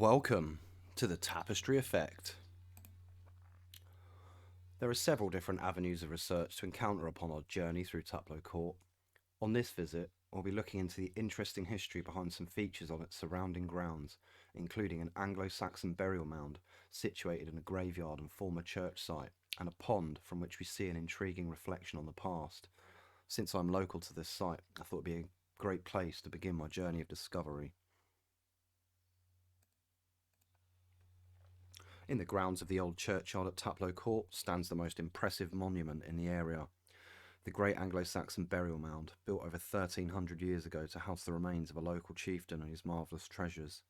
Welcome to the Tapestry Effect. There are several different avenues of research to encounter upon our journey through Taplow Court. On this visit, we'll be looking into the interesting history behind some features on its surrounding grounds, including an Anglo-Saxon burial mound situated in a graveyard and former church site, and a pond from which we see an intriguing reflection on the past. Since I'm local to this site, I thought it'd be a great place to begin my journey of discovery. In the grounds of the old churchyard at Taplow Court stands the most impressive monument in the area, the great Anglo-Saxon burial mound, built over 1300 years ago to house the remains of a local chieftain and his marvellous treasures.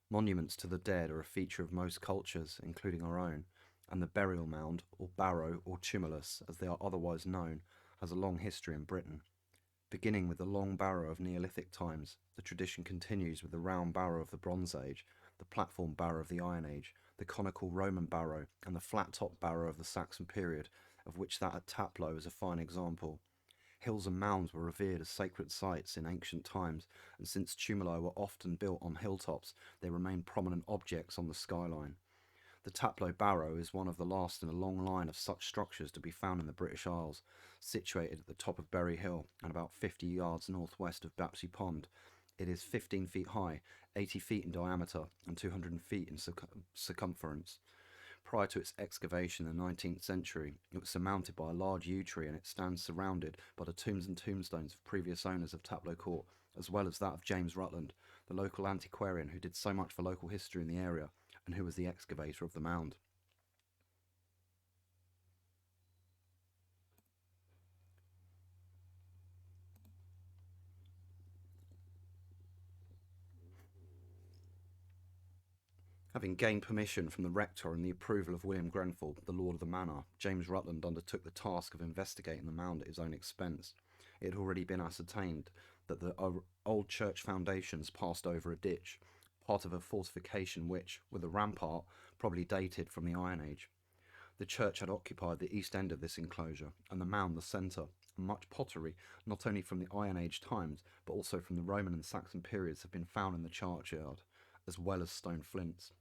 Monuments to the dead are a feature of most cultures, including our own, and the burial mound, or barrow, or tumulus, as they are otherwise known, has a long history in Britain. Beginning with the long barrow of Neolithic times, the tradition continues with the round barrow of the Bronze Age, the platform barrow of the Iron Age, the conical Roman barrow, and the flat-top barrow of the Saxon period, of which that at Taplow is a fine example. Hills and mounds were revered as sacred sites in ancient times, and since tumuli were often built on hilltops, they remain prominent objects on the skyline. The Taplow Barrow is one of the last in a long line of such structures to be found in the British Isles, situated at the top of Berry Hill and about 50 yards northwest of Bapsi Pond. It is 15 feet high, 80 feet in diameter, and 200 feet in circumference. Prior to its excavation in the 19th century, it was surmounted by a large yew tree, and it stands surrounded by the tombs and tombstones of previous owners of Taplow Court, as well as that of James Rutland, the local antiquarian who did so much for local history in the area and who was the excavator of the mound. Having gained permission from the rector and the approval of William Grenfell, the lord of the manor, James Rutland undertook the task of investigating the mound at his own expense. It had already been ascertained that the old church foundations passed over a ditch, part of a fortification which, with a rampart, probably dated from the Iron Age. The church had occupied the east end of this enclosure, and the mound the centre, and much pottery, not only from the Iron Age times, but also from the Roman and Saxon periods, have been found in the churchyard, as well as stone flints.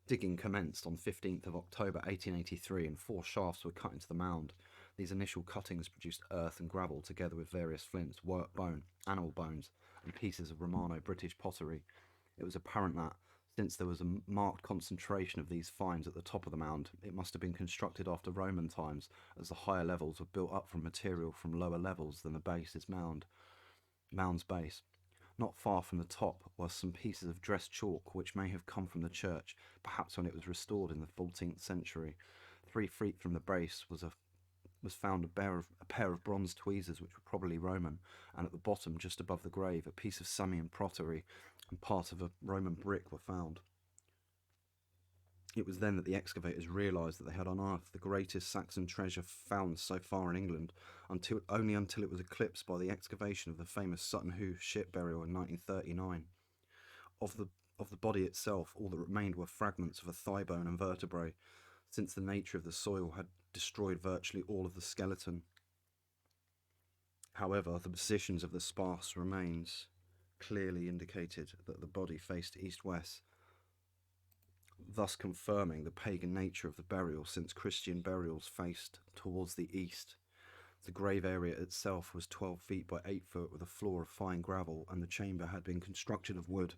Digging commenced on 15th of October 1883, and 4 shafts were cut into the mound. These initial cuttings produced earth and gravel together with various flints, work bone, animal bones, and pieces of Romano-British pottery. It was apparent that, since there was a marked concentration of these finds at the top of the mound, it must have been constructed after Roman times, as the higher levels were built up from material from lower levels than the mound's base. Not far from the top were some pieces of dressed chalk which may have come from the church, perhaps when it was restored in the 14th century. 3 feet from the base was found a pair of bronze tweezers which were probably Roman, and at the bottom, just above the grave, a piece of Samian pottery and part of a Roman brick were found. It was then that the excavators realised that they had unearthed the greatest Saxon treasure found so far in England, only until it was eclipsed by the excavation of the famous Sutton Hoo ship burial in 1939. Of the body itself, all that remained were fragments of a thigh bone and vertebrae, since the nature of the soil had destroyed virtually all of the skeleton. However, the positions of the sparse remains clearly indicated that the body faced east-west, thus confirming the pagan nature of the burial, since Christian burials faced towards the east. The grave area itself was 12 feet by 8 foot with a floor of fine gravel, and the chamber had been constructed of wood.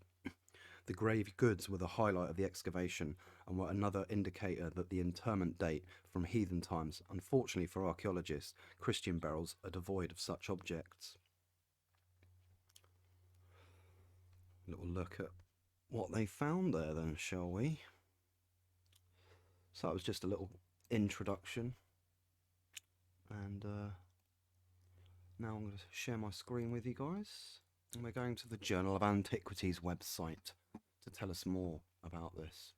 The grave goods were the highlight of the excavation and were another indicator that the interment date from heathen times. Unfortunately for archaeologists, Christian burials are devoid of such objects. A little look at what they found there then, shall we? So that was just a little introduction, and now I'm going to share my screen with you guys, and we're going to the Journal of Antiquities website to tell us more about this.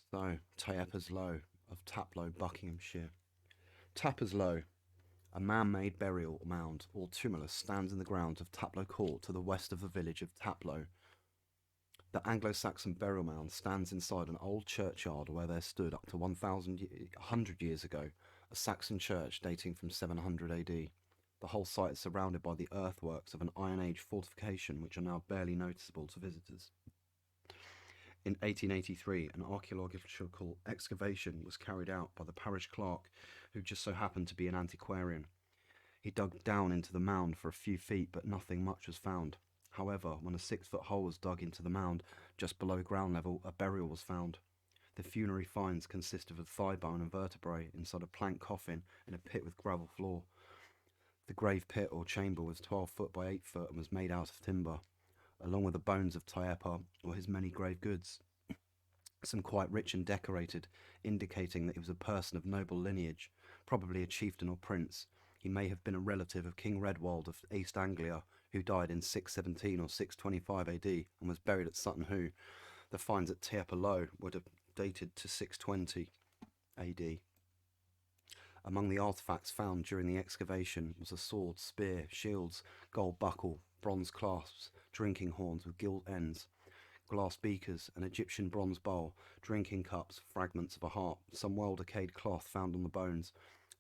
So, Tapper's Low of Taplow, Buckinghamshire. Tapper's Low, a man-made burial mound or tumulus, stands in the grounds of Taplow Court to the west of the village of Taplow. The Anglo-Saxon burial mound stands inside an old churchyard where there stood, up to 100 years ago, a Saxon church dating from 700 AD. The whole site is surrounded by the earthworks of an Iron Age fortification which are now barely noticeable to visitors. In 1883, an archaeological excavation was carried out by the parish clerk, who just so happened to be an antiquarian. He dug down into the mound for a few feet, but nothing much was found. However, when a 6-foot hole was dug into the mound, just below ground level, a burial was found. The funerary finds consisted of thigh bone and vertebrae inside a plank coffin in a pit with gravel floor. The grave pit or chamber was 12 foot by 8 foot and was made out of timber. Along with the bones of Taepa were his many grave goods, some quite rich and decorated, indicating that he was a person of noble lineage, probably a chieftain or prince. He may have been a relative of King Redwald of East Anglia, who died in 617 or 625 AD and was buried at Sutton Hoo. The finds at Taplow would have dated to 620 AD. Among the artefacts found during the excavation was a sword, spear, shields, gold buckle, bronze clasps, drinking horns with gilt ends, glass beakers, an Egyptian bronze bowl, drinking cups, fragments of a harp, some well-decayed cloth found on the bones,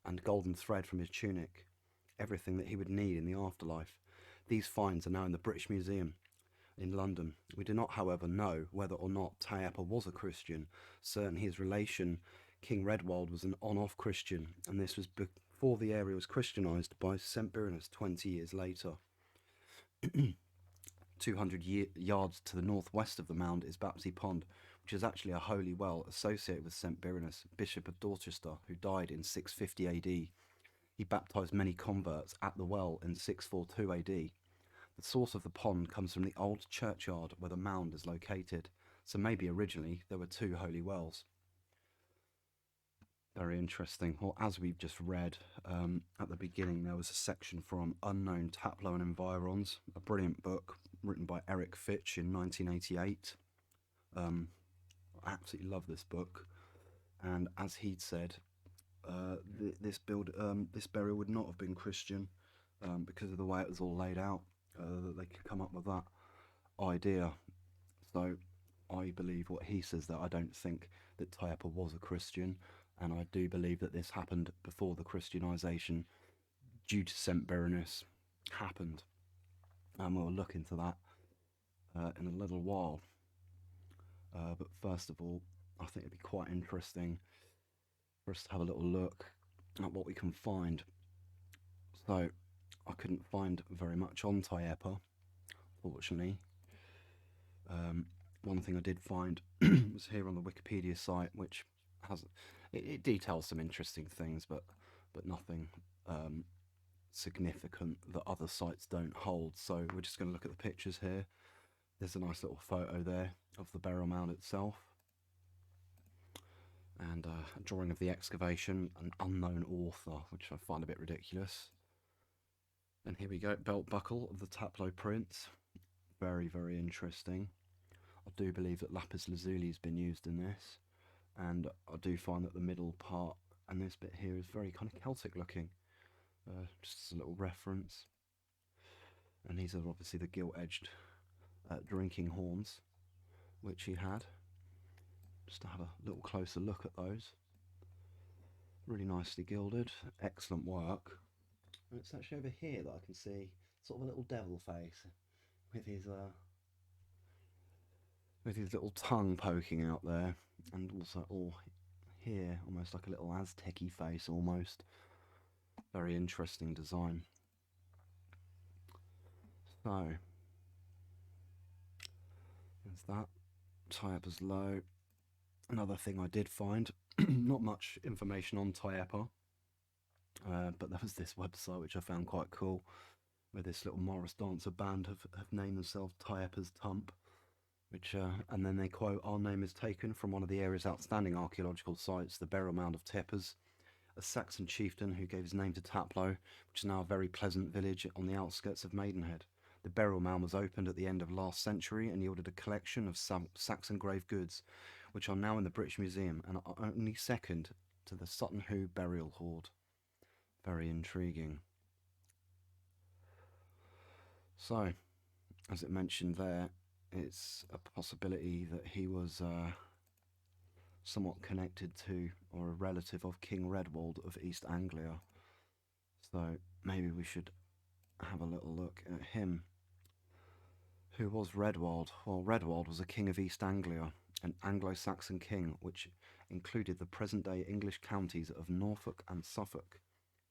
and golden thread from his tunic. Everything that he would need in the afterlife. These finds are now in the British Museum in London. We do not, however, know whether or not Taepa was a Christian. Certain his relation, King Redwald, was an on-off Christian, and this was before the area was Christianised by St. Birinus 20 years later. 200 yards to the northwest of the mound is Bapsi Pond, which is actually a holy well associated with St. Birinus, Bishop of Dorchester, who died in 650 AD. He baptised many converts at the well in 642 AD. The source of the pond comes from the old churchyard where the mound is located, so maybe originally there were 2 holy wells. Very interesting. Well, as we've just read at the beginning, there was a section from Unknown Taplow and Environs, a brilliant book written by Eric Fitch in 1988. I absolutely love this book, and as he'd said, this burial would not have been Christian because of the way it was all laid out. That they could come up with that idea. So I believe what he says, that I don't think that Taepa was a Christian, and I do believe that this happened before the Christianisation due to St. Birinus happened. And we'll look into that in a little while. But first of all, I think it'd be quite interesting for us to have a little look at what we can find. So I couldn't find very much on Taepa, fortunately. One thing I did find was here on the Wikipedia site, which has it details some interesting things, but nothing significant that other sites don't hold. So we're just going to look at the pictures here. There's a nice little photo there of the burial mound itself, and a drawing of the excavation, an unknown author, which I find a bit ridiculous. And here we go, belt buckle of the Taplow prince. Very, very interesting. I do believe that lapis lazuli has been used in this, and I do find that the middle part and this bit here is very kind of Celtic looking. Just as a little reference. And these are obviously the gilt-edged drinking horns, which he had. Just to have a little closer look at those. Really nicely gilded, excellent work. And it's actually over here that I can see sort of a little devil face with his little tongue poking out there, and also all here almost like a little Aztec-y face almost. Very interesting design. So there's that. Taepa's low. Another thing I did find, not much information on Taepa, but there was this website which I found quite cool, where this little Morris dancer band have named themselves Taepa's Tump, which and then they quote, "Our name is taken from one of the area's outstanding archaeological sites, the burial mound of Taepa's, a Saxon chieftain who gave his name to Taplow, which is now a very pleasant village on the outskirts of Maidenhead. The burial mound was opened at the end of last century and yielded a collection of some Saxon grave goods, which are now in the British Museum and are only second to the Sutton Hoo burial hoard." Very intriguing. So, as it mentioned there, it's a possibility that he was somewhat connected to or a relative of King Redwald of East Anglia. So maybe we should have a little look at him. Who was Redwald? Well, Redwald was a king of East Anglia, an Anglo-Saxon king which included the present-day English counties of Norfolk and Suffolk.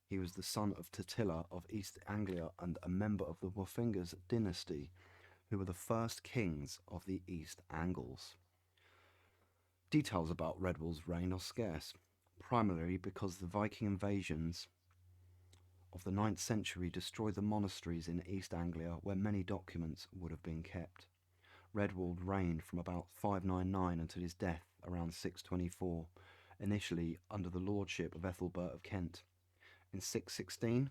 He was the son of Totila of East Anglia and a member of the Wulfingers dynasty, who were the first kings of the East Angles. Details about Redwald's reign are scarce, primarily because the Viking invasions of the 9th century destroyed the monasteries in East Anglia where many documents would have been kept. Redwald reigned from about 599 until his death around 624, initially under the lordship of Ethelbert of Kent. In 616,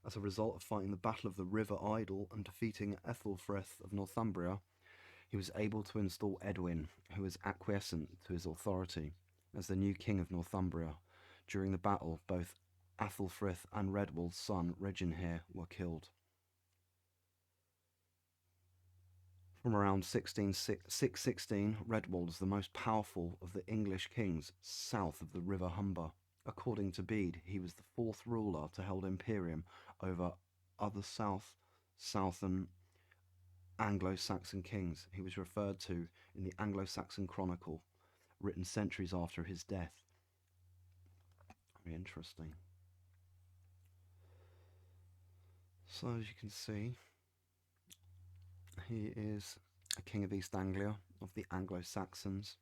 as a result of fighting the Battle of the River Idle and defeating Ethelfrith of Northumbria, he was able to install Edwin, who was acquiescent to his authority, as the new king of Northumbria. During the battle, both Athelfrith and Redwald's son Reginhir were killed. From around 616, Redwald was the most powerful of the English kings south of the River Humber. According to Bede, he was the fourth ruler to hold imperium over other southern Anglo-Saxon kings. He was referred to in the Anglo-Saxon Chronicle, written centuries after his death. Very interesting. So as you can see, he is a king of East Anglia, of the Anglo-Saxons,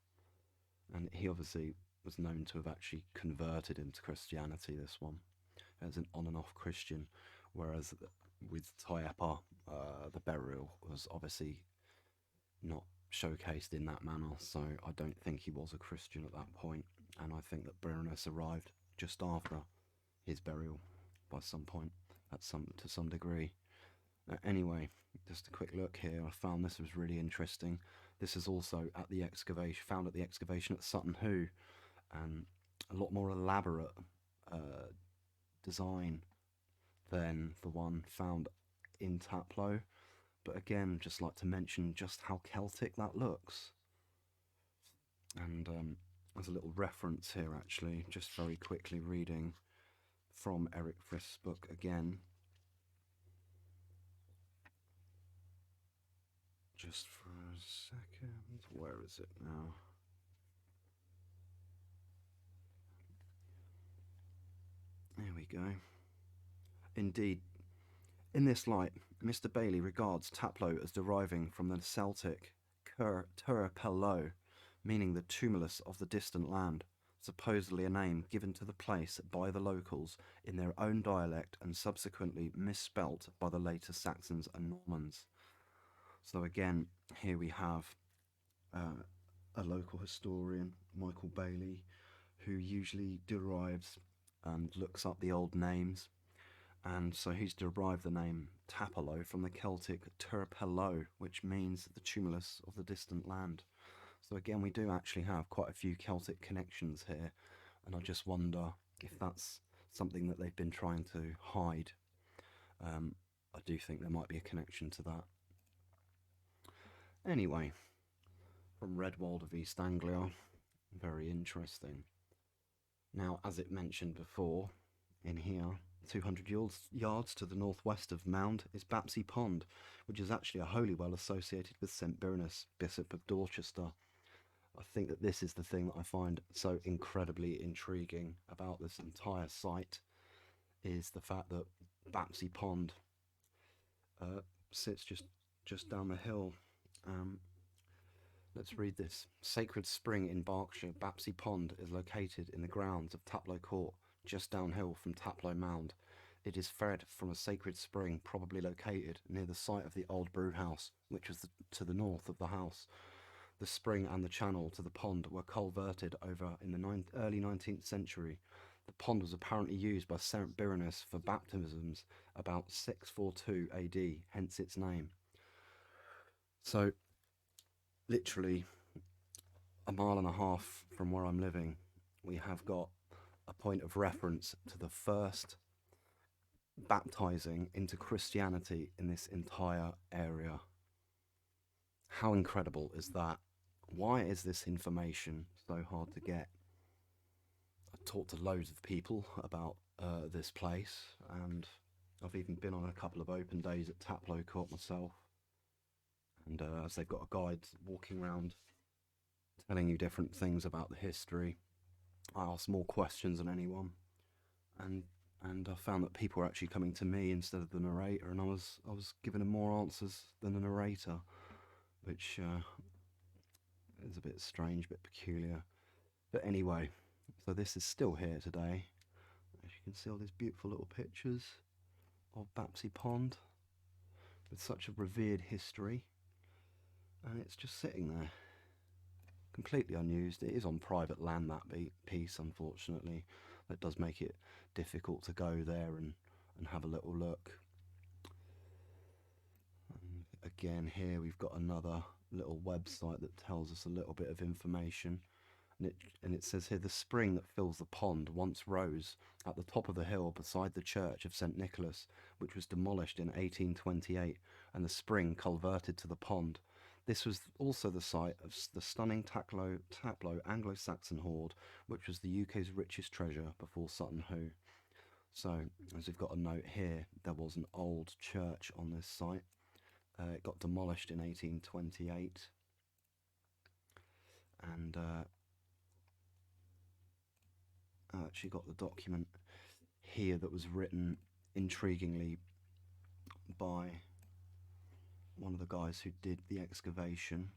and he obviously was known to have actually converted into Christianity, this one, as an on and off Christian, whereas with Tyepa, the burial was obviously not showcased in that manner, so I don't think he was a Christian at that point, and I think that Birinus arrived just after his burial by some point, to some degree. Anyway, just a quick look here. I found this was really interesting. This is also at the excavation, found at the excavation at Sutton Hoo, and a lot more elaborate design than the one found in Taplow. But again, just like to mention just how Celtic that looks. And there's a little reference here, actually, just very quickly reading from Eric Frith's book again. Just for a second, where is it now? There we go. Indeed, in this light, Mr. Bailey regards Taplow as deriving from the Celtic Turpello, meaning the tumulus of the distant land, supposedly a name given to the place by the locals in their own dialect and subsequently misspelt by the later Saxons and Normans. So again, here we have a local historian, Michael Bailey, who usually derives and looks up the old names, and so he's derived the name Taplow from the Celtic Turpello, which means the tumulus of the distant land. So again, we do actually have quite a few Celtic connections here, and I just wonder if that's something that they've been trying to hide. I do think there might be a connection to that. Anyway, from Redwald of East Anglia, very interesting. Now, as it mentioned before, in here, 200 yards to the northwest of Mound is Bapsi Pond, which is actually a holy well associated with St. Birinus, Bishop of Dorchester. I think that this is the thing that I find so incredibly intriguing about this entire site, is the fact that Bapsi Pond sits just down the hill. Let's read this. Sacred Spring in Berkshire, Bapsi Pond is located in the grounds of Taplow Court, just downhill from Taplow Mound. It is fed from a sacred spring probably located near the site of the old brewhouse, which was to the north of the house. The spring and the channel to the pond were culverted over in the early 19th century. The pond was apparently used by St. Birinus for baptisms about 642 AD, hence its name. So, literally a mile and a half from where I'm living, we have got a point of reference to the first baptizing into Christianity in this entire area. How incredible is that? Why is this information so hard to get? I've talked to loads of people about this place, and I've even been on a couple of open days at Taplow Court myself. And as they've got a guide walking around telling you different things about the history. I asked more questions than anyone, and I found that people were actually coming to me instead of the narrator, and I was giving them more answers than the narrator, which is a bit strange, a bit peculiar. But anyway, so this is still here today. As you can see, all these beautiful little pictures of Bapsi Pond with such a revered history, and it's just sitting there, completely unused. It is on private land, that piece, unfortunately. That does make it difficult to go there and have a little look. And again, here we've got another little website that tells us a little bit of information. And it says here, the spring that fills the pond once rose at the top of the hill beside the church of St. Nicholas, which was demolished in 1828, and the spring culverted to the pond. This was also the site of the stunning Taplow Anglo-Saxon hoard, which was the UK's richest treasure before Sutton Hoo. So, as we've got a note here, there was an old church on this site. It got demolished in 1828, and I actually got the document here that was written intriguingly by one of the guys who did the excavation.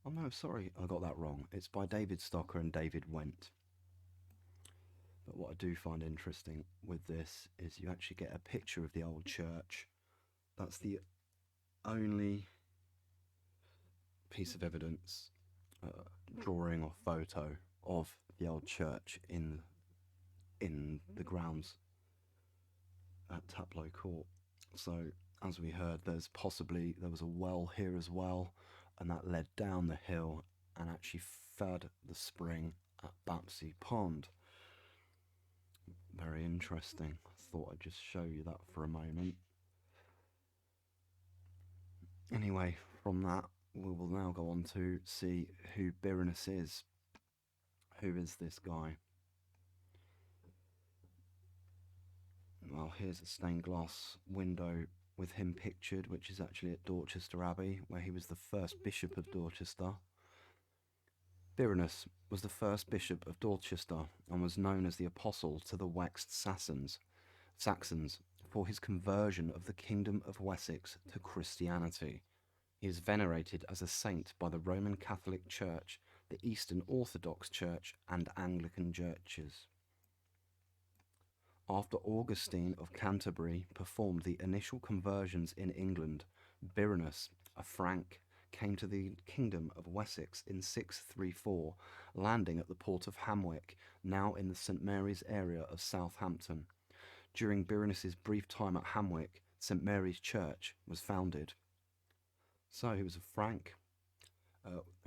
Oh no, sorry, I got that wrong. It's by David Stocker and David Went. But what I do find interesting with this is you actually get a picture of the old church. That's the only piece of evidence, drawing or photo of the old church in the grounds at Taplow Court. So, as we heard, there was a well here as well, and that led down the hill and actually fed the spring at Bapsi Pond. Very interesting. I thought I'd just show you that for a moment. Anyway, from that, we will now go on to see who Birinus is. Who is this guy? Well, here's a stained glass window with him pictured, which is actually at Dorchester Abbey, where he was the first bishop of Dorchester. Birinus was the first bishop of Dorchester and was known as the apostle to the Wexed Saxons for his conversion of the kingdom of Wessex to Christianity. He is venerated as a saint by the Roman Catholic Church, the Eastern Orthodox Church, and Anglican churches. After Augustine of Canterbury performed the initial conversions in England, Birinus, a Frank, came to the kingdom of Wessex in 634, landing at the port of Hamwick, now in the St. Mary's area of Southampton. During Birinus's brief time at Hamwick, St. Mary's Church was founded. So he was a Frank,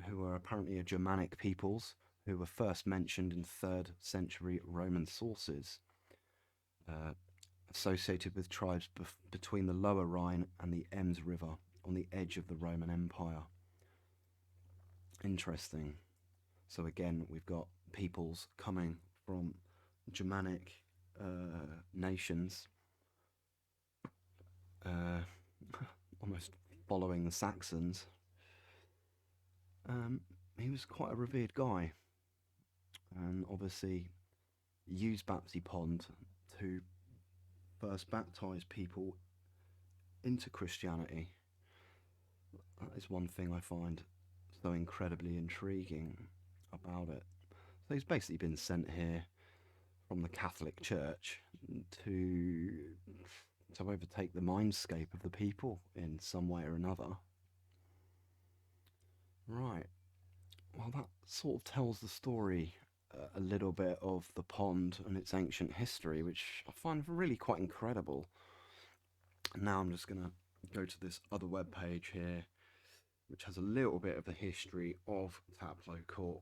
who were apparently a Germanic peoples, who were first mentioned in 3rd century Roman sources, associated with tribes between the Lower Rhine and the Ems River on the edge of the Roman Empire. Interesting. So again, we've got peoples coming from Germanic nations, almost following the Saxons. He was quite a revered guy, and obviously used Bapsi Pond to first baptize people into Christianity. That is one thing I find so incredibly intriguing about it. So he's basically been sent here from the Catholic Church to overtake the mindscape of the people in some way or another. Right. Well, that sort of tells the story a little bit of the pond and its ancient history, which I find really quite incredible. Now I'm just going to go to this other web page here, which has a little bit of the history of Taplow Court.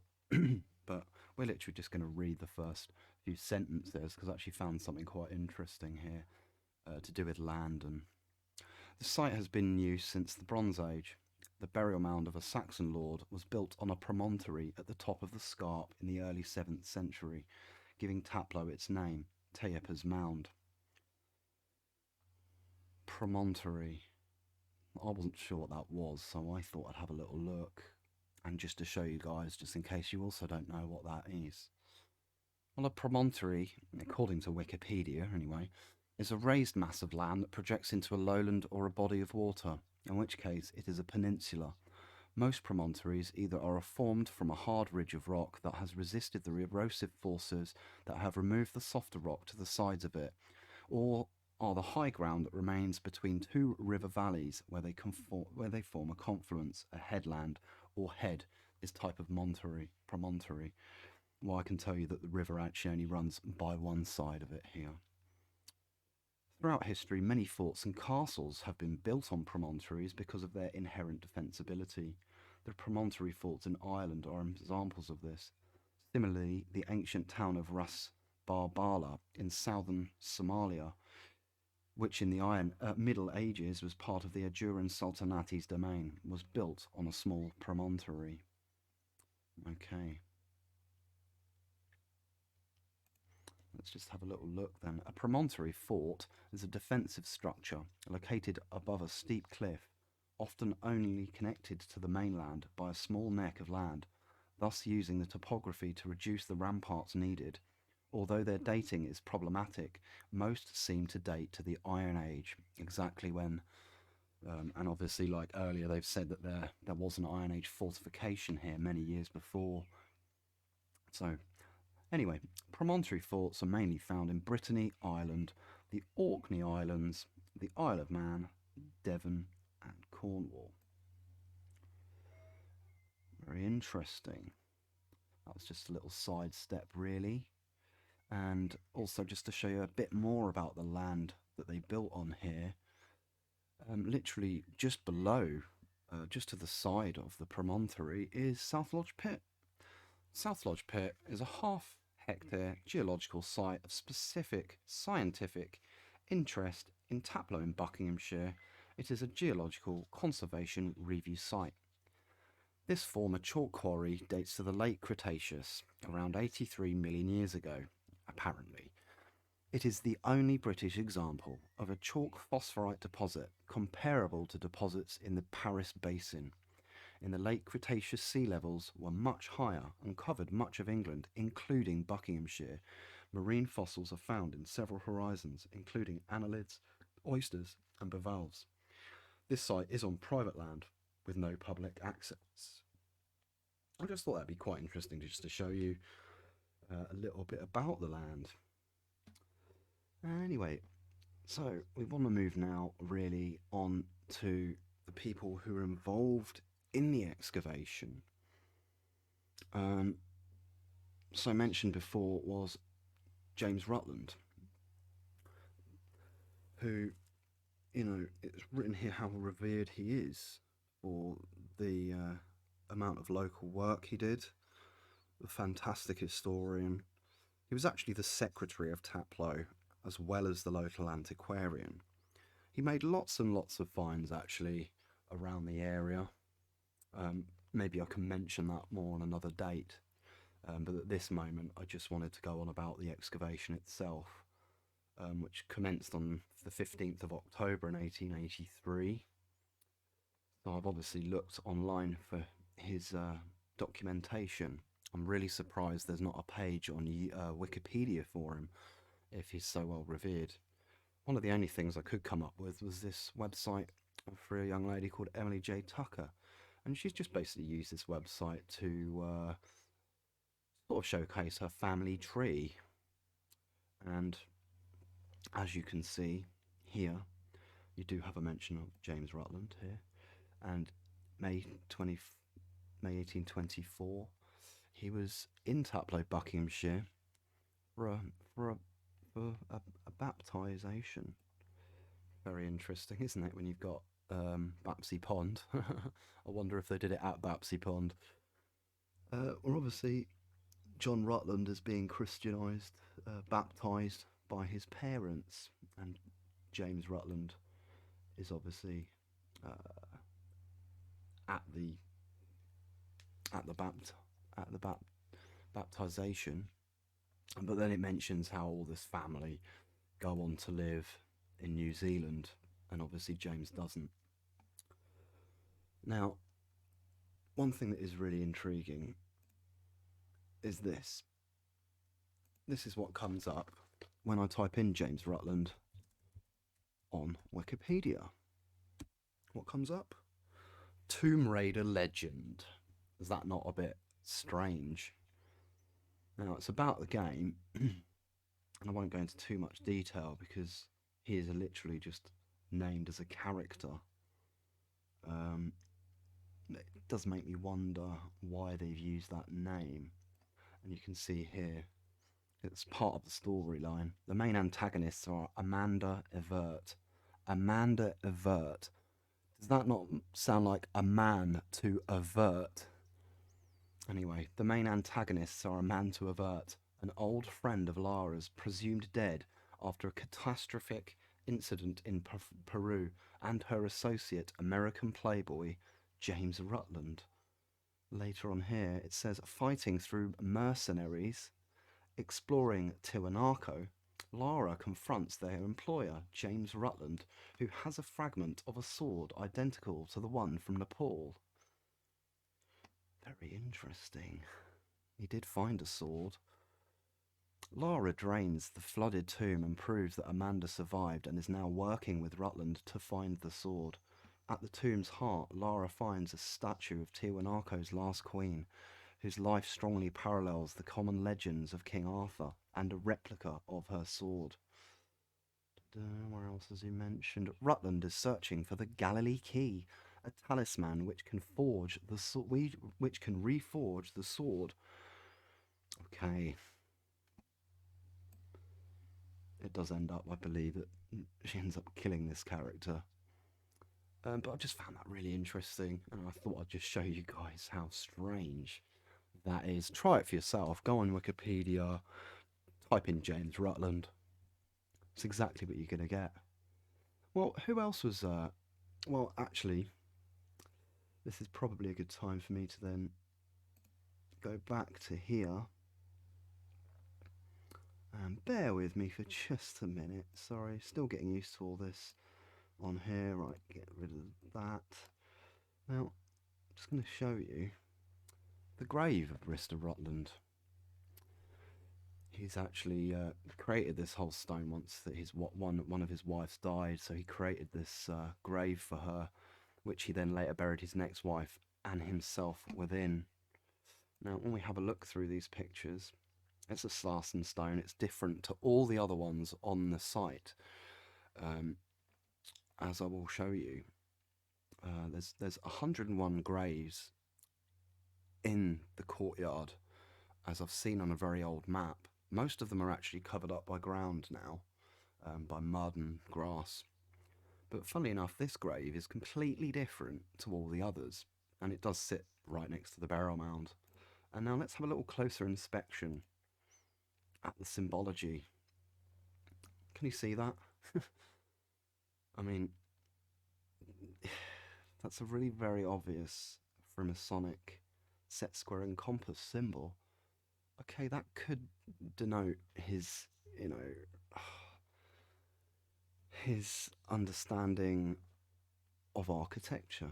But we're literally just going to read the first few sentences, because I actually found something quite interesting here to do with land. And the site has been in use since the Bronze Age. The burial mound of a Saxon lord was built on a promontory at the top of the scarp in the early 7th century, giving Taplow its name, Teapa's Mound. Promontory. I wasn't sure what that was, so I thought I'd have a little look. And just to show you guys, just in case you also don't know what that is. Well, a promontory, according to Wikipedia anyway, is a raised mass of land that projects into a lowland or a body of water, in which case it is a peninsula. Most promontories either are formed from a hard ridge of rock that has resisted the erosive forces that have removed the softer rock to the sides of it, or are the high ground that remains between two river valleys where they form a confluence, a headland, or head is type of promontory. Well, I can tell you that the river actually only runs by one side of it here. Throughout history, many forts and castles have been built on promontories because of their inherent defensibility. The promontory forts in Ireland are examples of this. Similarly, the ancient town of Ras Barbala in southern Somalia, which in the Middle Ages was part of the Ajuran Sultanate's domain, was built on a small promontory. Okay. Let's just have a little look then. A promontory fort is a defensive structure located above a steep cliff, often only connected to the mainland by a small neck of land, thus using the topography to reduce the ramparts needed. Although their dating is problematic, most seem to date to the Iron Age, exactly when, and obviously like earlier they've said that there was an Iron Age fortification here many years before. So anyway, promontory forts are mainly found in Brittany, Ireland, the Orkney Islands, the Isle of Man, Devon, and Cornwall. Very interesting. That was just a little sidestep, really. And also just to show you a bit more about the land that they built on here. Literally just below, just to the side of the promontory, is South Lodge Pit. South Lodge Pit is a half-hectare geological site of specific scientific interest in Taplow in Buckinghamshire. It is a geological conservation review site. This former chalk quarry dates to the late Cretaceous, around 83 million years ago, apparently. It is the only British example of a chalk phosphorite deposit comparable to deposits in the Paris Basin. In the late Cretaceous, sea levels were much higher and covered much of England, including Buckinghamshire. Marine fossils are found in several horizons, including annelids, oysters, and bivalves. This site is on private land with no public access. I just thought that'd be quite interesting just to show you a little bit about the land. Anyway, so we want to move now really on to the people who are involved in the excavation. So mentioned before was James Rutland, who, you know, it's written here how revered he is for the amount of local work he did. A fantastic historian. He was actually the secretary of Taplow as well as the local antiquarian. He made lots and lots of finds actually around the area. Maybe I can mention that more on another date. But at this moment, I just wanted to go on about the excavation itself, which commenced on the 15th of October in 1883. So I've obviously looked online for his documentation. I'm really surprised there's not a page on Wikipedia for him if he's so well revered. One of the only things I could come up with was this website for a young lady called Emily J. Tucker. And she's just basically used this website to sort of showcase her family tree. And as you can see here, you do have a mention of James Rutland here. And May 1824, he was in Taplow, Buckinghamshire, for a baptisation. Very interesting, isn't it, when you've got Bapsi Pond? I wonder if they did it at Bapsi Pond. Well, obviously, John Rutland is being Christianised, baptised by his parents, and James Rutland is obviously at the baptisation. But then it mentions how all this family go on to live in New Zealand, and obviously James doesn't. Now, one thing that is really intriguing is this. This is what comes up when I type in James Rutland on Wikipedia. What comes up? Tomb Raider legend. Is that not a bit strange? Now, it's about the game, and I won't go into too much detail because he is literally just named as a character. It does make me wonder why they've used that name. And you can see here, it's part of the storyline. The main antagonists are Amanda Evert. Amanda Evert. Does that not sound like a man to avert? Anyway, the main antagonists are a man to avert, an old friend of Lara's presumed dead after a catastrophic incident in Peru, and her associate, American playboy James Rutland. Later on here, it says, fighting through mercenaries, exploring Tiwanaku, Lara confronts their employer, James Rutland, who has a fragment of a sword identical to the one from Nepal. Very interesting. He did find a sword. Lara drains the flooded tomb and proves that Amanda survived and is now working with Rutland to find the sword. At the tomb's heart, Lara finds a statue of Tiwanaku's last queen, whose life strongly parallels the common legends of King Arthur, and a replica of her sword. Where else has he mentioned? Rutland is searching for the Galilee Key, a talisman which can reforge the sword. Okay. It does end up, I believe, that she ends up killing this character. But I just found that really interesting, and I thought I'd just show you guys how strange that is. Try it for yourself. Go on Wikipedia, type in James Rutland. It's exactly what you're going to get. Well, who else was... well, actually, this is probably a good time for me to then go back to here. And bear with me for just a minute. Sorry, still getting used to all this on here. Right, get rid of that. Now, I'm just going to show you the grave of Mr. Rutland. He's actually created this whole stone once that one of his wives died, so he created this grave for her, which he then later buried his next wife and himself within. Now, when we have a look through these pictures, it's a Sarsen stone. It's different to all the other ones on the site, as I will show you. There's 101 graves in the courtyard, as I've seen on a very old map. Most of them are actually covered up by ground now, by mud and grass. But funnily enough, this grave is completely different to all the others, and it does sit right next to the burial mound. And now let's have a little closer inspection at the symbology. Can you see that? I mean, that's a really very obvious Freemasonic set square and compass symbol. Okay, that could denote his, his understanding of architecture.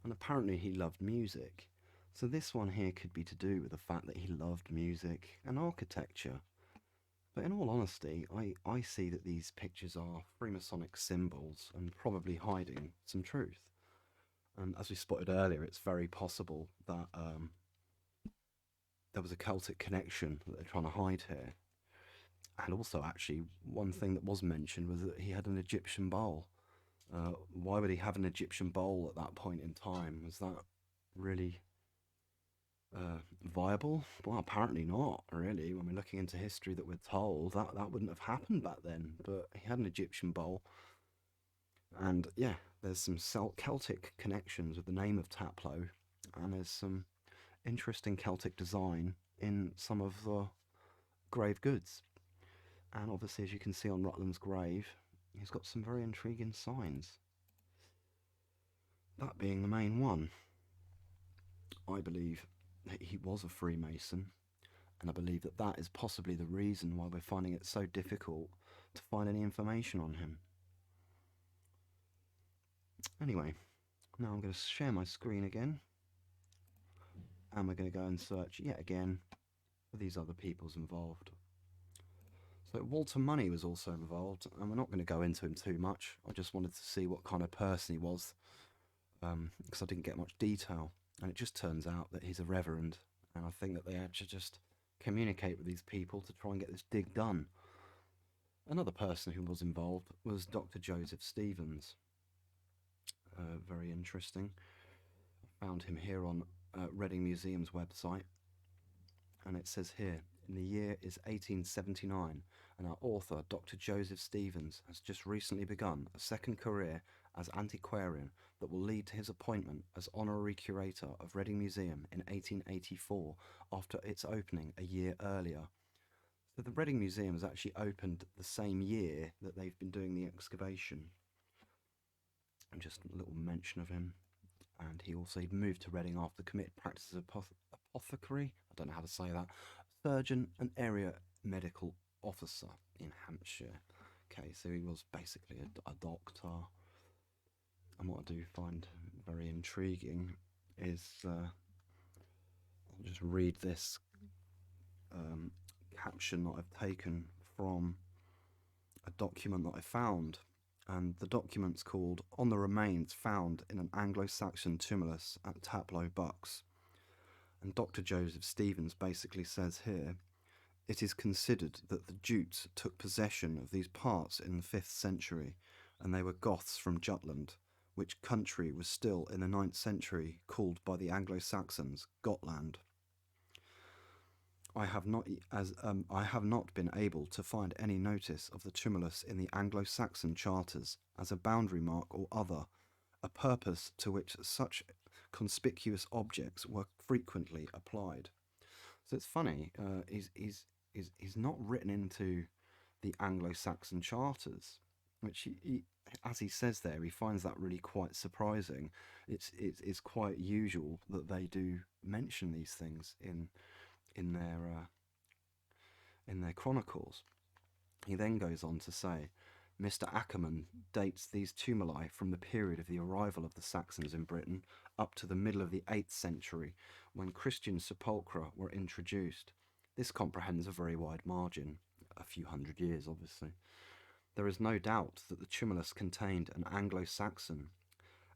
And apparently he loved music. So this one here could be to do with the fact that he loved music and architecture. But in all honesty, I see that these pictures are Freemasonic symbols and probably hiding some truth. And as we spotted earlier, it's very possible that there was a Celtic connection that they're trying to hide here. And also, actually, one thing that was mentioned was that he had an Egyptian bowl. Why would he have an Egyptian bowl at that point in time? Was that really viable? Well, apparently not, really. When we're looking into history that we're told, that wouldn't have happened back then. But he had an Egyptian bowl. And yeah, there's some Celtic connections with the name of Taplow. And there's some interesting Celtic design in some of the grave goods. And obviously, as you can see on Rutland's grave, he's got some very intriguing signs. That being the main one. I believe that he was a Freemason, and I believe that that is possibly the reason why we're finding it so difficult to find any information on him. Anyway, now I'm going to share my screen again, And we're going to go and search yet again for these other peoples involved. So Walter Money was also involved, and we're not going to go into him too much. I just wanted to see what kind of person he was, because I didn't get much detail. And it just turns out that he's a reverend, and I think that they had to just communicate with these people to try and get this dig done. Another person who was involved was Dr. Joseph Stevens. Very interesting. I found him here on Reading Museum's website, and it says here, in the year is 1879, and our author, Dr. Joseph Stevens, has just recently begun a second career as antiquarian that will lead to his appointment as honorary curator of Reading Museum in 1884 after its opening a year earlier. So the Reading Museum has actually opened the same year that they've been doing the excavation. And just a little mention of him. And he also moved to Reading after committed practice as apothecary, I don't know how to say that, surgeon and area medical officer in Hampshire. Okay, so he was basically a doctor. And what I do find very intriguing is, I'll just read this caption that I've taken from a document that I found. And the document's called On the Remains Found in an Anglo-Saxon Tumulus at Taplow Bucks. And Dr. Joseph Stevens basically says here, it is considered that the Jutes took possession of these parts in the 5th century, and they were Goths from Jutland, which country was still in the 9th century called by the Anglo-Saxons Gotland. I have not been able to find any notice of the tumulus in the Anglo-Saxon charters as a boundary mark or other, a purpose to which such conspicuous objects were frequently applied. So it's funny, he's not written into the Anglo-Saxon charters, which he, as he says there, he finds that really quite surprising. It's quite usual that they do mention these things in their chronicles. He then goes on to say, Mr. Ackerman dates these tumuli from the period of the arrival of the Saxons in Britain up to the middle of the 8th century, when Christian sepulchra were introduced. This comprehends a very wide margin, a few hundred years obviously. There is no doubt that the tumulus contained an Anglo-Saxon,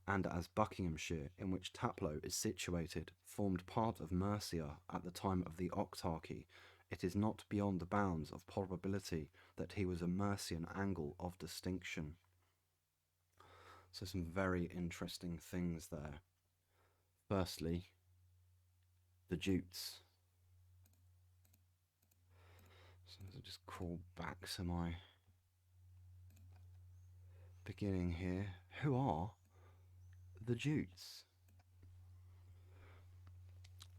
and as Buckinghamshire, in which Taplow is situated, formed part of Mercia at the time of the Octarchy, it is not beyond the bounds of probability that he was a Mercian Angle of distinction. So some very interesting things there. Firstly, the Jutes. So I'll just crawl back to my beginning here. Who are the Jutes?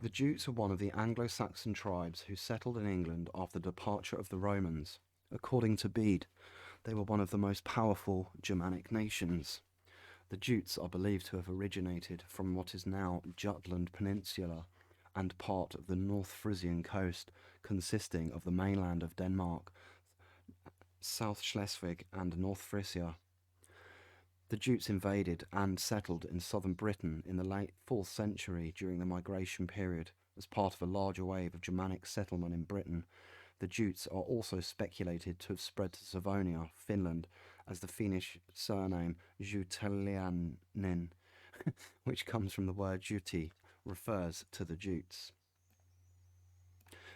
The Jutes are one of the Anglo-Saxon tribes who settled in England after the departure of the Romans. According to Bede, they were one of the most powerful Germanic nations. The Jutes are believed to have originated from what is now Jutland Peninsula and part of the North Frisian coast, consisting of the mainland of Denmark, South Schleswig and North Frisia. The Jutes invaded and settled in southern Britain in the late 4th century during the migration period as part of a larger wave of Germanic settlement in Britain. The Jutes are also speculated to have spread to Savonia, Finland, as the Finnish surname Jutelianen, which comes from the word Juti, refers to the Jutes.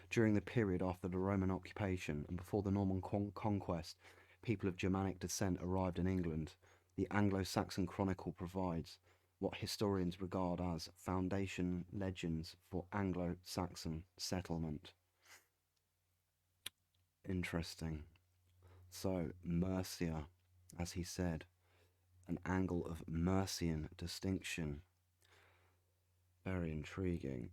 During the period after the Roman occupation and before the Norman conquest, people of Germanic descent arrived in England. The Anglo-Saxon Chronicle provides what historians regard as foundation legends for Anglo-Saxon settlement. Interesting. So, Mercia, as he said, an angle of Mercian distinction. Very intriguing.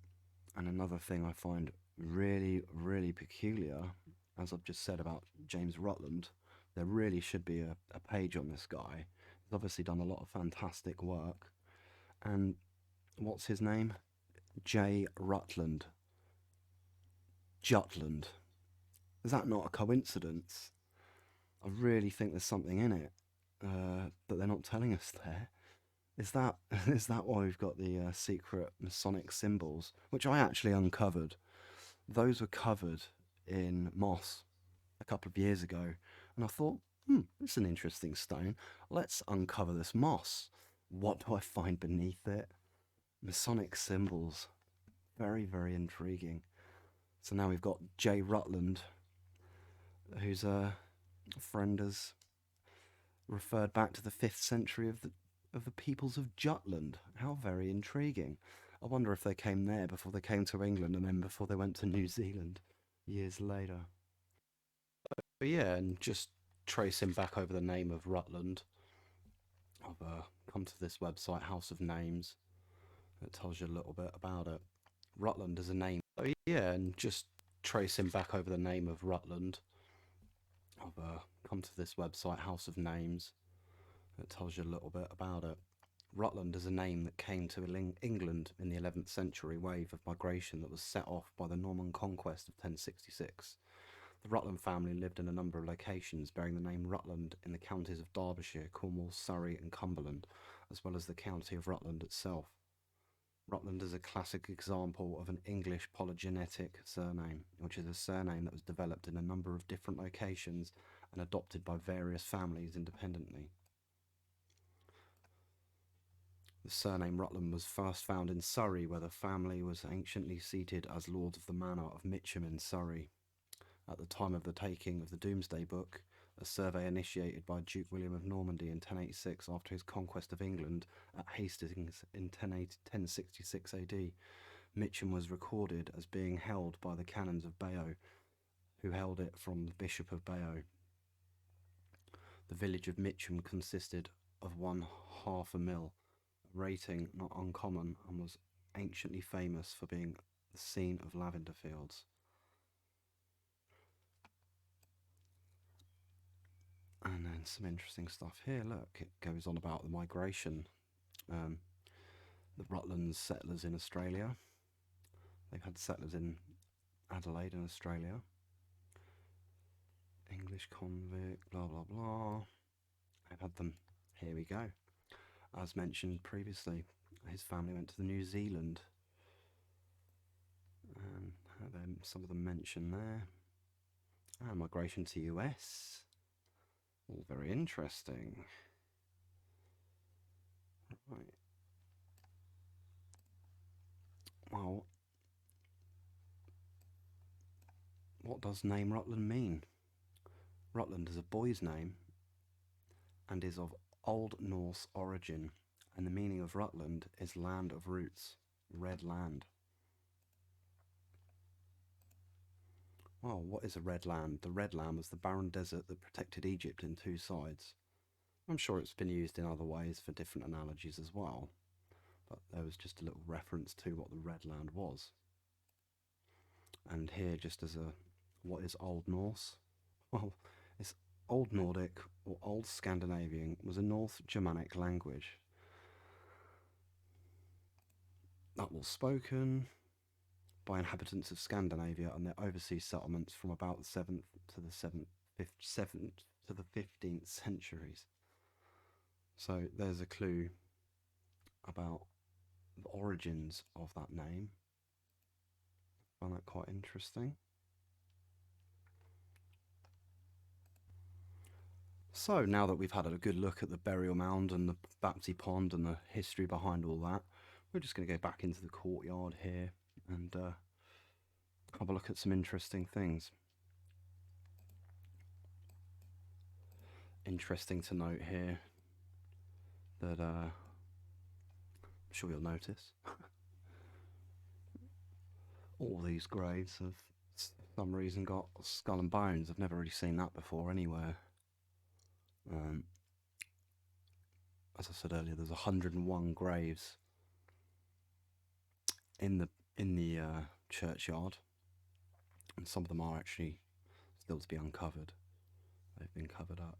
And another thing I find really, really peculiar, as I've just said about James Rutland, there really should be a page on this guy. He's obviously done a lot of fantastic work. And what's his name? J. Rutland. Jutland. Is that not a coincidence? I really think there's something in it that they're not telling us there. Is that is that why we've got the secret Masonic symbols, which I actually uncovered? Those were covered in moss a couple of years ago, and I thought, it's an interesting stone. Let's uncover this moss. What do I find beneath it? Masonic symbols. Very, very intriguing. So now we've got J. Rutland, who's a friend has referred back to the 5th century of the peoples of Jutland. How very intriguing. I wonder if they came there before they came to England and then before they went to New Zealand years later. But yeah, and just tracing back over the name of Rutland, I've come to this website, House of Names. It tells you a little bit about it. Rutland is a name. Oh yeah, and just tracing back over the name of Rutland, I've come to this website, House of Names. It tells you a little bit about it. Rutland is a name that came to England in the 11th century wave of migration that was set off by the Norman conquest of 1066. The Rutland family lived in a number of locations bearing the name Rutland in the counties of Derbyshire, Cornwall, Surrey, and Cumberland, as well as the county of Rutland itself. Rutland is a classic example of an English polygenetic surname, which is a surname that was developed in a number of different locations and adopted by various families independently. The surname Rutland was first found in Surrey, where the family was anciently seated as lords of the manor of Mitcham in Surrey. At the time of the taking of the Domesday Book, a survey initiated by Duke William of Normandy in 1086 after his conquest of England at Hastings in 1066 AD, Mitcham was recorded as being held by the canons of Barrow, who held it from the Bishop of Barrow. The village of Mitcham consisted of 1/2 a mill, a rating not uncommon, and was anciently famous for being the scene of lavender fields. And then some interesting stuff here. Look, it goes on about the migration. The Rutland settlers in Australia. They've had settlers in Adelaide in Australia. English convict, blah blah blah. I've had them. Here we go. As mentioned previously, his family went to the New Zealand. And some of them mentioned there. And migration to US. All very interesting. Right. Well, what does name Rutland mean? Rutland is a boy's name and is of Old Norse origin, and the meaning of Rutland is land of roots, red land. Well, what is a red land? The red land was the barren desert that protected Egypt in two sides. I'm sure it's been used in other ways for different analogies as well, but there was just a little reference to what the red land was. And here, just as a what is Old Norse? Well, it's Old Nordic or Old Scandinavian was a North Germanic language that was spoken by inhabitants of Scandinavia and their overseas settlements from about the 7th to the 7th to the 15th centuries. So there's a clue about the origins of that name. I find that quite interesting. So now that we've had a good look at the burial mound and the Bapsi Pond and the history behind all that, we're just going to go back into the courtyard here and have a look at some interesting things. Interesting to note here that I'm sure you'll notice all these graves have for some reason got skull and bones. I've never really seen that before anywhere. As I said earlier, there's 101 graves in the churchyard, and some of them are actually still to be uncovered. They've been covered up.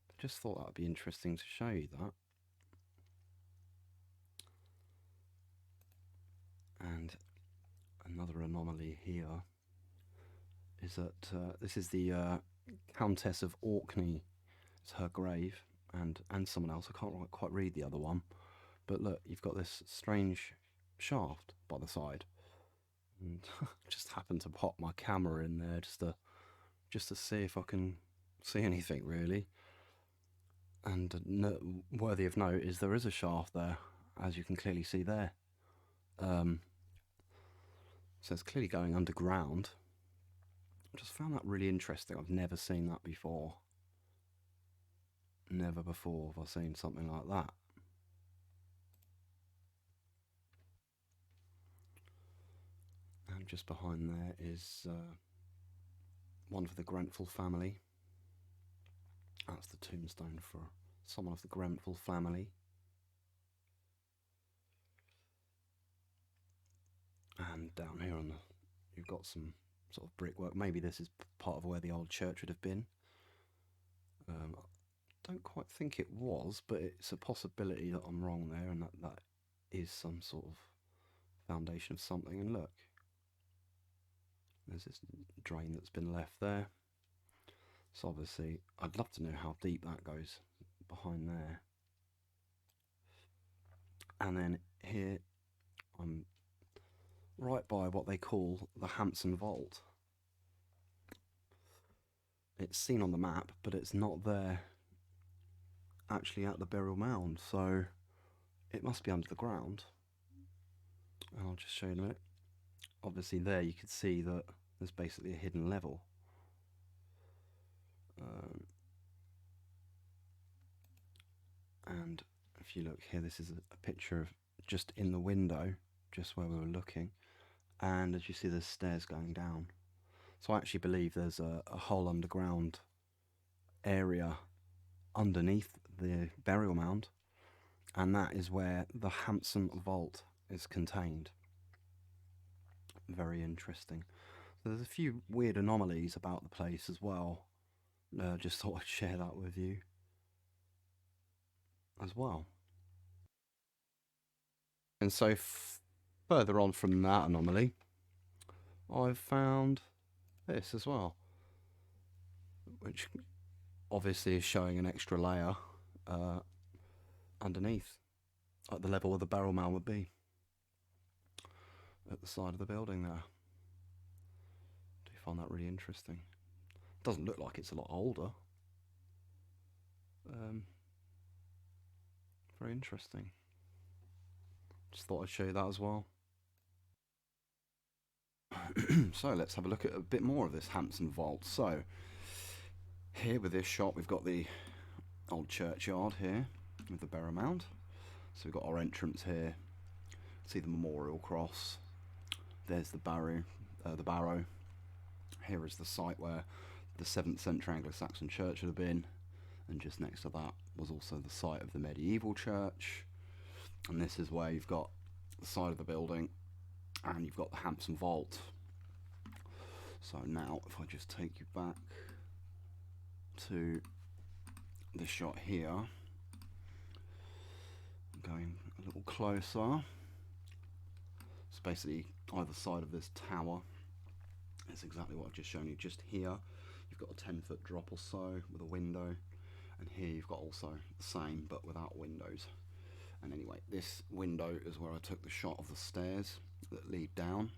But just thought that would be interesting to show you that. And another anomaly here is that this is the Countess of Orkney. It's her grave, and someone else. I can't quite read the other one. But look, you've got this strange shaft by the side. And just happened to pop my camera in there just to see if I can see anything really. And worthy of note is there is a shaft there, as you can clearly see there. So it's clearly going underground. I just found that really interesting. I've never seen that before. Never before have I seen something like that. And just behind there is one for the Grenfell family. That's the tombstone for someone of the Grenfell family. And down here you've got some sort of brickwork. Maybe this is part of where the old church would have been. I don't quite think it was, but it's a possibility that I'm wrong there, and that is some sort of foundation of something. And look, there's this drain that's been left there. So obviously, I'd love to know how deep that goes behind there. And then here, I'm right by what they call the Hanson Vault. It's seen on the map, but it's not there actually at the burial mound, so it must be under the ground. And I'll just show you in a minute. Obviously there you can see that there's basically a hidden level. And if you look here, this is a picture of just in the window, just where we were looking. And as you see, there's stairs going down. So I actually believe there's a whole underground area underneath the burial mound, and that is where the Hanson Vault is contained. Very interesting. So there's a few weird anomalies about the place as well. Just thought I'd share that with you as well. And so further on from that anomaly, I've found this as well, which obviously is showing an extra layer underneath, at the level where the burial mound would be, at the side of the building there. Do you find that really interesting? Doesn't look like it's a lot older. Very interesting. Just thought I'd show you that as well. So let's have a look at a bit more of this Hanson Vault. So here with this shot, we've got the old churchyard here with the burial mound. So we've got our entrance here. See the memorial cross. There's the barrow. Here is the site where the 7th century Anglo-Saxon church would have been, and just next to that was also the site of the medieval church. And this is where you've got the side of the building, and you've got the Hanson Vault. So now, if I just take you back to the shot here, going a little closer. So basically, either side of this tower is exactly what I've just shown you. Just here, you've got a 10-foot drop or so with a window, and here you've got also the same but without windows. And anyway, this window is where I took the shot of the stairs that lead down,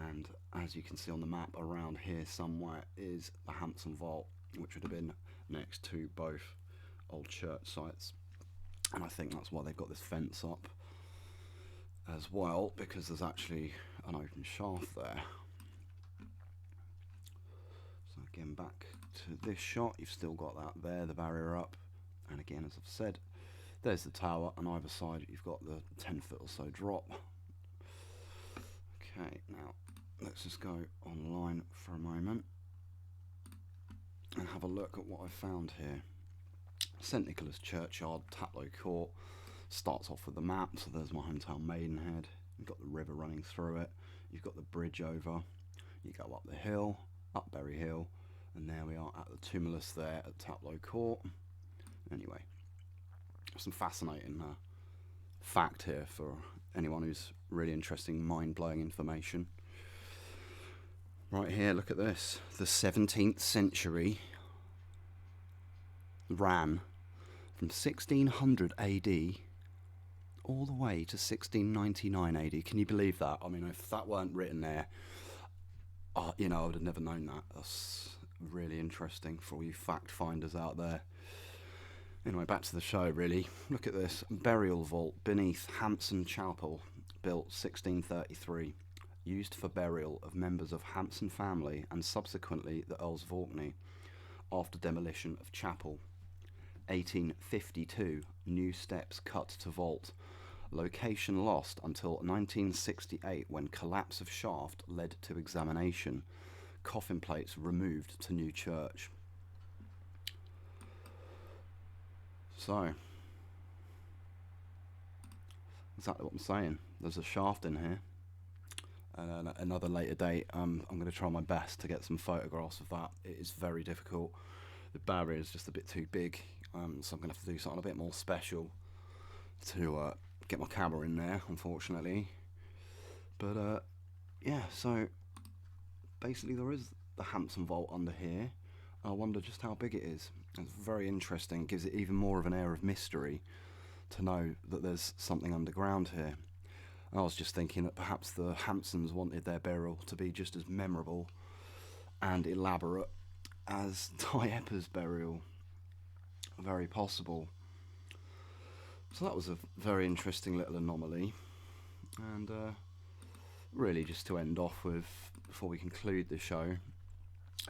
and as you can see on the map, around here somewhere is the Hanson Vault, which would have been next to both old church sites. And I think that's why they've got this fence up as well, because there's actually an open shaft there. So again, back to this shot, you've still got that there, the barrier up, and again, as I've said, there's the tower, and either side you've got the 10-foot or so drop. Okay, now let's just go online for a moment and have a look at what I found here. St Nicholas Churchyard, Taplow Court, starts off with the map. So there's my hometown Maidenhead. You've got the river running through it. You've got the bridge over. You go up the hill, up Berry Hill, and there we are at the tumulus there at Taplow Court. Anyway, some fascinating fact here for anyone who's really interested in mind-blowing information. Right here, look at this. The 17th century ran from 1600 AD all the way to 1699 AD. Can you believe that? I mean, if that weren't written there, you know, I would have never known that. That's really interesting for all you fact finders out there. Anyway, back to the show, really. Look at this. Burial vault beneath Hanson Chapel, built 1633. Used for burial of members of Hanson family and subsequently the Earls of Orkney, after demolition of chapel. 1852, new steps cut to vault. Location lost until 1968 when collapse of shaft led to examination. Coffin plates removed to new church. So, exactly what I'm saying. There's a shaft in here. And another later date, I'm going to try my best to get some photographs of that. It is very difficult. The barrier is just a bit too big, so I'm going to have to do something a bit more special to get my camera in there, unfortunately. But yeah, so basically there is the Hanson Vault under here. I wonder just how big it is. It's very interesting. It gives it even more of an air of mystery to know that there's something underground here. I was just thinking that perhaps the Hansons wanted their burial to be just as memorable and elaborate as Ty Epper's burial. Very possible. So that was a very interesting little anomaly. And really just to end off with, before we conclude the show,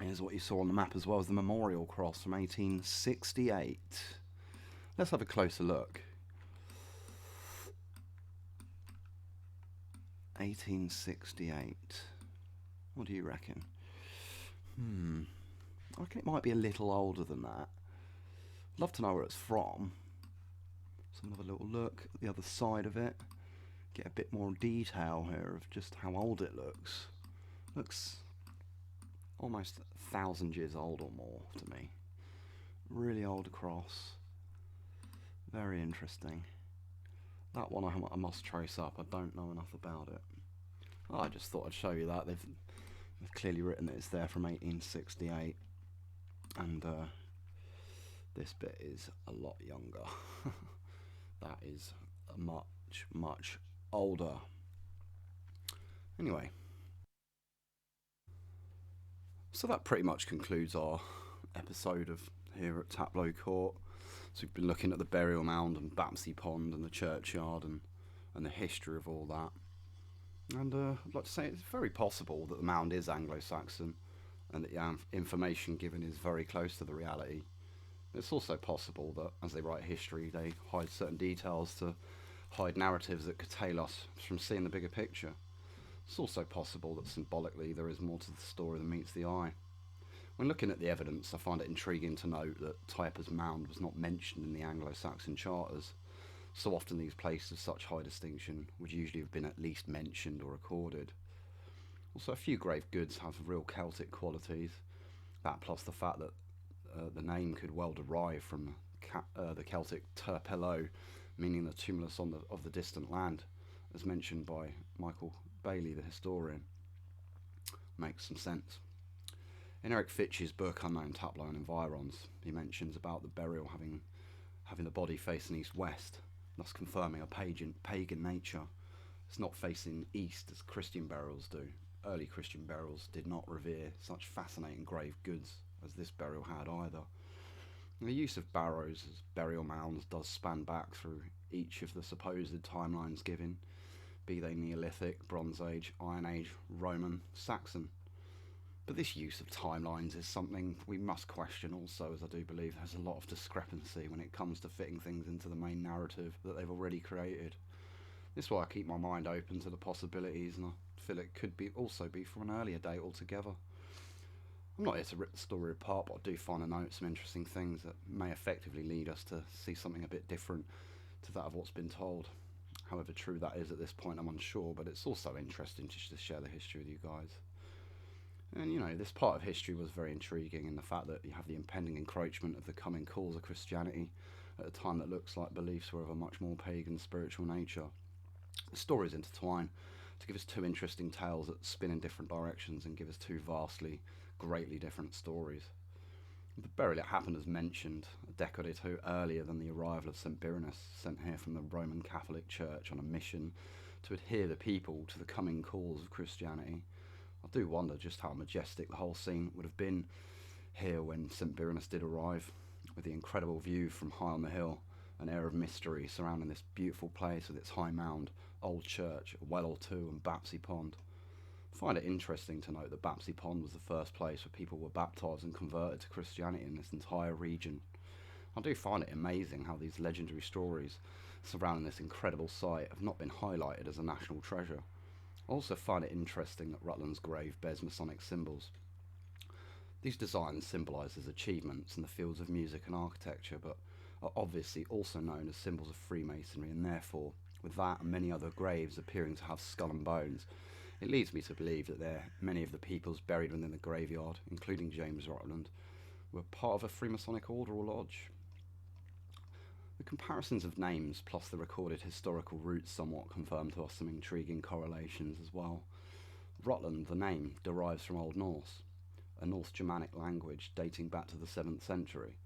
here's what you saw on the map as well as the memorial cross from 1868. Let's have a closer look. 1868. What do you reckon? I reckon it might be a little older than that. Love to know where it's from. So I'm gonna have a little look at the other side of it. Get a bit more detail here of just how old it looks. Looks almost 1,000 years old or more to me. Really old cross. Very interesting. That one I must trace up. I don't know enough about it. Oh, I just thought I'd show you that. They've clearly written that it's there from 1868. And this bit is a lot younger. That is much, much older. Anyway. So that pretty much concludes our episode of here at Taplow Court. So we've been looking at the burial mound and Bapsi Pond and the churchyard and the history of all that. And I'd like to say it's very possible that the mound is Anglo-Saxon and that the information given is very close to the reality. It's also possible that as they write history, they hide certain details to hide narratives that curtail us from seeing the bigger picture. It's also possible that symbolically there is more to the story than meets the eye. When looking at the evidence, I find it intriguing to note that Ty Epper's mound was not mentioned in the Anglo-Saxon charters. So often these places of such high distinction would usually have been at least mentioned or recorded. Also, a few grave goods have real Celtic qualities. That plus the fact that the name could well derive from the Celtic Taplow, meaning the tumulus of the distant land, as mentioned by Michael Bailey, the historian. Makes some sense. In Eric Fitch's book Unknown Taplow and Environs, he mentions about the burial having the body facing east-west, thus confirming a pagan nature. It's not facing east as Christian burials do. Early Christian burials did not revere such fascinating grave goods as this burial had either. And the use of barrows as burial mounds does span back through each of the supposed timelines given, be they Neolithic, Bronze Age, Iron Age, Roman, Saxon. But this use of timelines is something we must question also, as I do believe there's a lot of discrepancy when it comes to fitting things into the main narrative that they've already created. This is why I keep my mind open to the possibilities, and I feel it could also be from an earlier date altogether. I'm not here to rip the story apart, but I do find a note some interesting things that may effectively lead us to see something a bit different to that of what's been told. However true that is at this point, I'm unsure, but it's also interesting just to share the history with you guys. And you know, this part of history was very intriguing in the fact that you have the impending encroachment of the coming cause of Christianity at a time that looks like beliefs were of a much more pagan spiritual nature. The stories intertwine to give us two interesting tales that spin in different directions and give us two vastly, greatly different stories. The burial happened as mentioned a decade or two earlier than the arrival of St. Birinus, sent here from the Roman Catholic Church on a mission to adhere the people to the coming cause of Christianity. I do wonder just how majestic the whole scene would have been here when St. Birinus did arrive, with the incredible view from high on the hill, an air of mystery surrounding this beautiful place with its high mound, old church, a well or two, and Bapsi Pond. I find it interesting to note that Bapsi Pond was the first place where people were baptised and converted to Christianity in this entire region. I do find it amazing how these legendary stories surrounding this incredible site have not been highlighted as a national treasure. I also find it interesting that Rutland's grave bears Masonic symbols. These designs symbolise his achievements in the fields of music and architecture, but are obviously also known as symbols of Freemasonry, and therefore, with that and many other graves appearing to have skull and bones, it leads me to believe that many of the peoples buried within the graveyard, including James Rutland, were part of a Freemasonic order or lodge. The comparisons of names plus the recorded historical roots somewhat confirm to us some intriguing correlations as well. Rutland, the name, derives from Old Norse, a North Germanic language dating back to the 7th century,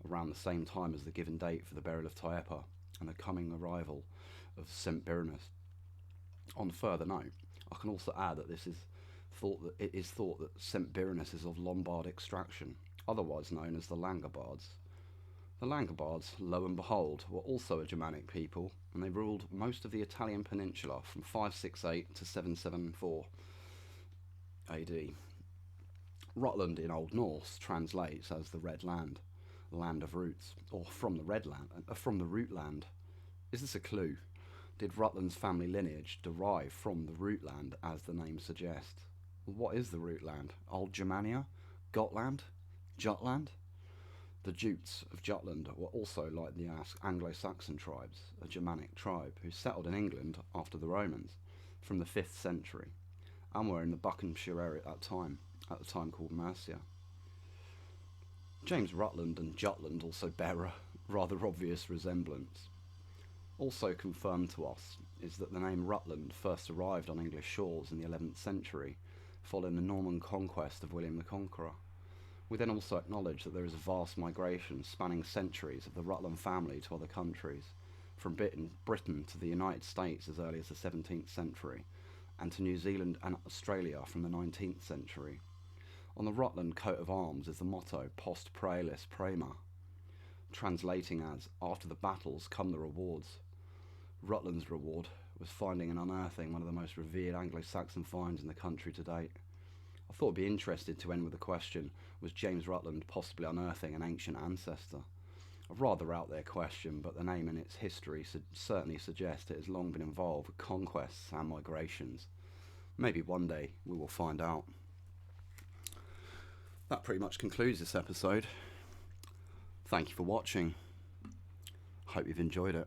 around the same time as the given date for the burial of Taepa and the coming arrival of St. Birinus. On further note, I can also add that it is thought that St. Birinus is of Lombard extraction, otherwise known as the Langobards. The Langobards, lo and behold, were also a Germanic people, and they ruled most of the Italian peninsula from 568 to 774 AD. Rutland in Old Norse translates as the Red Land, land of roots, or from the root land. Is this a clue? Did Rutland's family lineage derive from the root land, as the name suggests? What is the root land? Old Germania? Gotland? Jutland? The Jutes of Jutland were also like the Anglo-Saxon tribes, a Germanic tribe who settled in England after the Romans from the 5th century, and were in the Buckinghamshire area at the time called Mercia. James Rutland and Jutland also bear a rather obvious resemblance. Also confirmed to us is that the name Rutland first arrived on English shores in the 11th century, following the Norman conquest of William the Conqueror. We then also acknowledge that there is a vast migration spanning centuries of the Rutland family to other countries, from Britain to the United States as early as the 17th century, and to New Zealand and Australia from the 19th century. On the Rutland coat of arms is the motto Post Praelis Prima, translating as, after the battles come the rewards. Rutland's reward was finding and unearthing one of the most revered Anglo-Saxon finds in the country to date. I thought it'd be interesting to end with the question, was James Rutland possibly unearthing an ancient ancestor? A rather out there question, but the name and its history certainly suggest it has long been involved with conquests and migrations. Maybe one day we will find out. That pretty much concludes this episode. Thank you for watching. Hope you've enjoyed it.